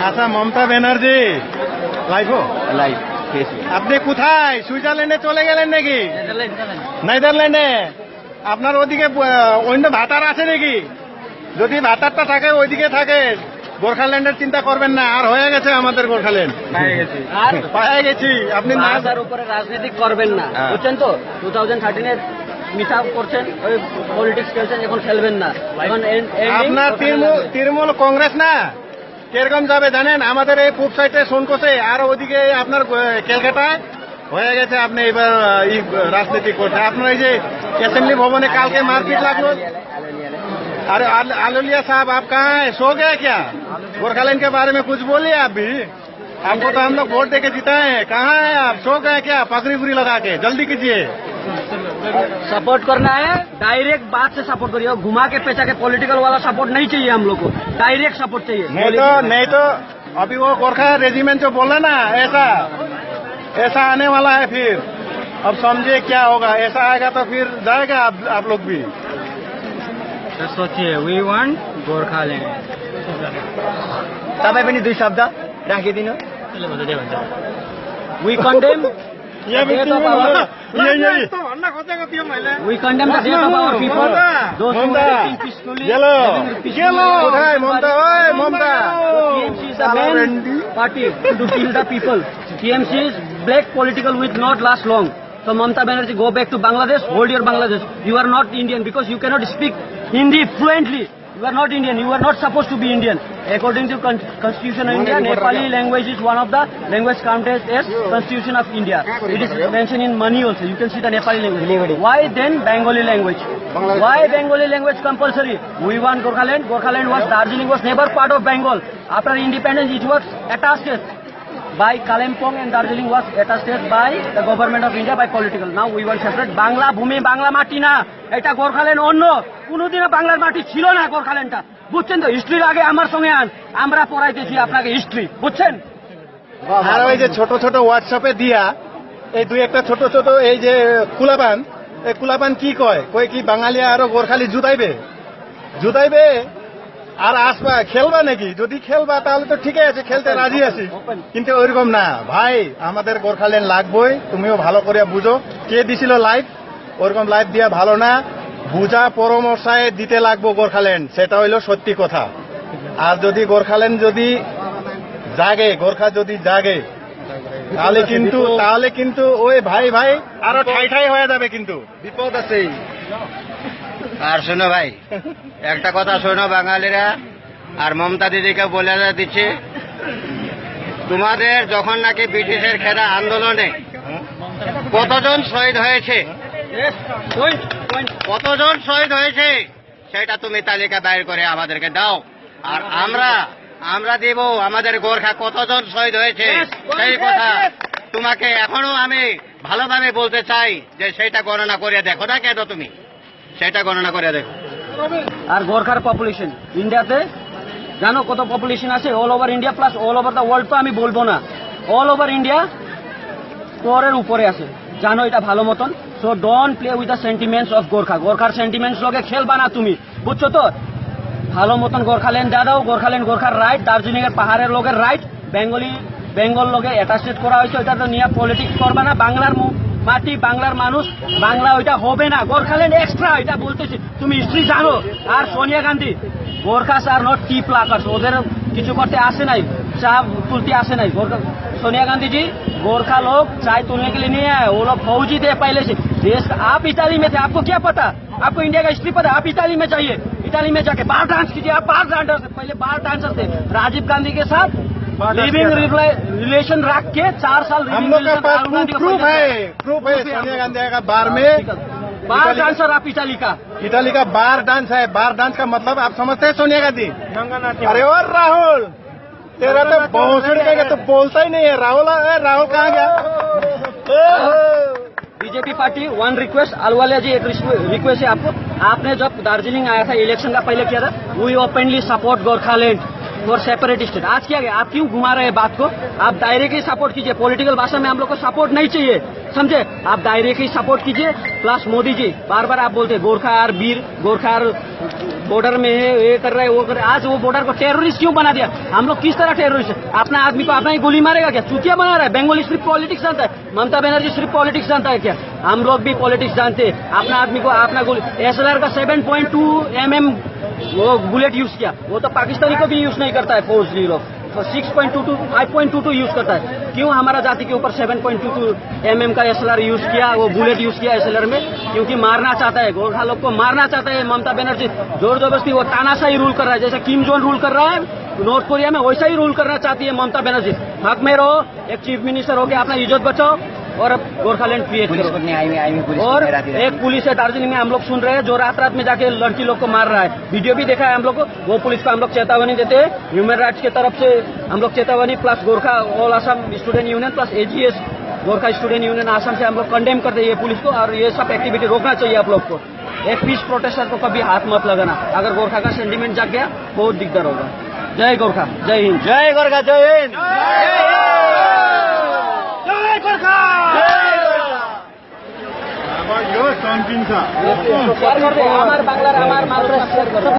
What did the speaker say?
আচ্ছা, Mamata Banerjee live live আপনি কোথায়? সুইজারল্যান্ডে চলে গেলেন নাকি? নেদারল্যান্ডে? আপনার ওদিকে অন্য ভাতার আছে নাকি? যদি ভাতারটা থাকে ওইদিকে থাকে, গোর্খাল্যান্ডের চিন্তা করবেন না। আর হয়ে গেছে আমাদের গোর্খাল্যান্ড, পায়ে গেছি। আপনি ভাষার উপরে রাজনীতি করবেন না, বুঝছেন তো? 2013-এর মিথ্যা করছেন, ওই পলিটিক্স খেলছেন, এখন খেলবেন না। এখন আপনার তৃণমূল কংগ্রেস না কিরকম যাবে জানেন? আমাদের এই পূব সাইডে সোনকোষে, আর ওইদিকে আপনার ক্যালকাটায় হয়ে গেছে। আপনি এবার রাজনীতি করছেন। আপনার এই যে অ্যাসেম্বলি ভবনে কালকে মারপিট লাগলো। अरे आलोलिया साहब, आप कहाँ हैं? सो गए क्या? गोरखालैंड के बारे में कुछ बोलिए आप भी। आपको तो हम लोग वोट देके जिताए हैं। कहाँ हैं आप? सो गए क्या? पगड़ी बुरी लगा के जल्दी कीजिए। सपोर्ट करना है, डायरेक्ट बात से सपोर्ट करिए। घुमा के पेचा के पॉलिटिकल वाला सपोर्ट नहीं चाहिए हम लोग को, डायरेक्ट सपोर्ट चाहिए। नहीं तो अभी वो गोरखा रेजिमेंट जो बोला ना, ऐसा आने वाला है। फिर अब समझिए क्या होगा। ऐसा आएगा तो फिर जाएगा आप लोग भी। तो सोचिए, वी वांट गोरखालैंड। तपाईँ पनि दुई शब्द राखिदिनु। We condemn ये भी death of our- We condemn the death of our people. Those who are living peacefully, living peacefully. কোথায় মমতা? ওই Mamata, TMC is the main party to kill the people. TMC is black political which not last long. So Mamata Banerjee, go back to Bangladesh, hold your Bangladesh. You are not Indian because you cannot speak Hindi fluently. You are not Indian. You are not supposed to be Indian. According to Constitution of India, Nepali language is one of the language counted as Constitution of India. It is mentioned in money also. You can see the Nepali language. Why then Bengali language? Why Bengali language compulsory? We want Gorkhaland. Gorkhaland was, Darjeeling was never part of Bengal. After independence, it was attached by Kalimpong, and Darjeeling was attached by the government of India by political. Now we want separate. Bangla bhumi, Bangla mati na, এটা গোর্খাল্যান্ড অন্য। কোনোদিনও বাংলার মাটি ছিল না গোর্খাল্যান্ডটা, বুঝছেন তো? হিস্ট্রির আগে আমার সঙ্গে আন, আমরা পড়াইতেছি আপনাকে হিস্ট্রি, বুঝছেন? আর ওই যে ছোট ছোট হোয়াটসঅ্যাপে দিয়া এই দুই একটা ছোট ছোট এই যে কুলাবান, এই কুলাবান কি কয় কি বাঙালি আরো গোর্খালি জুদাইবে আর আসবা খেলবা নাকি? যদি খেলবা তাহলে তো ঠিকই আছে, খেলতে রাজি আছি, কিন্তু ওইরকম না ভাই। আমাদের গোর্খাল্যান্ড লাগবই। তুমিও ভালো করে বুঝো। কে দিছিল লাইভ? ওরকম লাইভ দিয়া ভালো না, বুঝা পরামর্শায় দিতে লাগবো গোর্খাল্যান্ড, সেটা হইলো সত্যি কথা। আর যদি গোর্খাল্যান্ড যদি জাগে, গোর্খা যদি জাগে, তাহলে কিন্তু ওই ভাই আরো ঠাই হয়ে যাবে, কিন্তু বিপদ আছে। আর শোনো ভাই, একটা কথা শোনো বাঙালিরা, আর মমতা দিদিকে বলে দিচ্ছি, তোমাদের যখন নাকি ব্রিটিশের খেলা আন্দোলনে কতজন শহীদ হয়েছে, সেটা তুমি তালিকা বাইর করে আমাদেরকে দাও। আর আমরা দেব আমাদের গোর্খা কতজন শহীদ হয়েছে সেই কথা তোমাকে এখনো আমি ভালোভাবে বলতে চাই, যে সেটা গণনা করে দেখো না কেন? তুমি সেটা গণনা করে দেখো। আর গোর্খার পপুলেশন ইন্ডিয়াতে জানো কত পপুলেশন আছে? All over India plus all over the world তো আমি বলবো না, অল ওভার ইন্ডিয়া পরের উপরে আছে, জানো এটা ভালো মতন। So don't play with the sentiments of Gorkha. গোর্খার সেন্টিমেন্টস লগে খেলবা না তুমি, বুঝছো তো? ভালো মতন গোর্খাল্যান্ড যা দাও, গোর্খাল্যান্ড গোর্খার রাইট, দার্জিলিং এর পাহাড়ের লোকের রাইট, বেঙ্গল লোকে অ্যাটাচমেন্ট করা হয়েছে, ওইটা তো নিয়ে পলিটিক্স করবা না। বাংলার মাটি, বাংলার মানুষ, বাংলা ওইটা হবে না। গোর্খাল্যান্ড এক্সট্রা, এটা বলতেছি, তুমি হিস্ট্রি জানো। আর সোনিয়া গান্ধী, গোর্খাস আর নট টি প্লাকার্স, ওদের কিছু করতে আসে নাই, চা তুলতে আসে নাই। सोनिया गांधी जी गोरखा लोग चाय तोड़ने के लिए नहीं आए, वो लोग फौजी थे पहले से देश का। आप इटाली में थे, आपको क्या पता? आपको इंडिया का हिस्ट्री पता? आप इटाली में जाइए, इटाली में जाके बार डांस कीजिए। आप बार डांसर थे, पहले बार डांसर थे। राजीव गांधी के साथ लिविंग रिलेशन रख के 4 साल हम लोग के पास प्रूफ है सोनिया गांधी का बार में बार डांसर। आप इटाली का बार डांस है। बार डांस का मतलब आप समझते हैं सोनिया गांधी? अरे और राहुल, तेरा तो भोसड़ी का तो बोलता ही नहीं है। राहुल कहाँ गया? बीजेपी पार्टी वन रिक्वेस्ट, अलवालिया जी एक रिक्वेस्ट है आपको। आपने जब दार्जिलिंग आया था इलेक्शन का पहले किया था, we openly support Gorkhaland for separate state. आज किया गया, आप क्यों घुमा रहे हैं बात को? आप डायरेक्टली सपोर्ट कीजिए। पॉलिटिकल भाषा में हम लोग को सपोर्ट नहीं चाहिए। समझे? आप डायरेक्टली सपोर्ट कीजिए। प्लस मोदी जी बार बार आप बोलते गोरखा और वीर, गोरखा और बॉर्डर में है, ये कर रहे हैं, वो कर रहे हैं। आज वो बॉर्डर को टेररिस्ट क्यों बना दिया? हम लोग किस तरह टेररिस्ट है? अपना आदमी को अपना ही गोली मारेगा क्या? चूतिया बना रहा है। बंगाली सिर्फ पॉलिटिक्स जानता है, ममता बनर्जी सिर्फ पॉलिटिक्स जानता है क्या? हम लोग भी पॉलिटिक्स जानते हैं। अपना आदमी को अपना गोली, SLR का 7.2 mm वो बुलेट यूज किया, वो तो पाकिस्तानी को भी यूज नहीं करता है फौजी लोग। 6.22 5.22 यूज करता है। क्यों हमारा जाति के ऊपर 7.22 mm का SLR यूज किया, वो बुलेट यूज किया SLR में? क्योंकि मारना चाहता है, गोरखा लोग को मारना चाहता है ममता बनर्जी। जोर जबरदस्ती वो तानाशाही रूल कर रहा है, जैसे किम जोन रूल कर रहा है नॉर्थ कोरिया में, वैसा ही रूल करना चाहती है ममता बनर्जी। हक में रहो, एक चीफ मिनिस्टर होकर अपना इज्जत बचाओ और अब गोरखालैंड क्रिएट करो। और एक पुलिस है दार्जिलिंग में, हम लोग सुन रहे हैं, जो रात रात में जाके लड़की लोग को मार रहा है। वीडियो भी देखा है हम लोग को। वो पुलिस को हम लोग चेतावनी देते हैं, ह्यूमन राइट्स की तरफ से हम लोग चेतावनी, plus Gorkha all Assam student union plus AGS Gorkha student union Assam से हम लोग कंडेम करते हैं ये पुलिस को। और ये सब एक्टिविटी रोकना चाहिए आप लोग को। एक पीस प्रोटेस्टर को कभी हाथ मत लगाना। अगर गोरखा का सेंटिमेंट जाग गया बहुत दिक्कत होगा। जय गोरखा, जय हिंद। जय गोरखा, जय हिंद। जय गोरखा। शेयर कर दे, हमार बांग्ला हमार मालूम शेयर कर दे।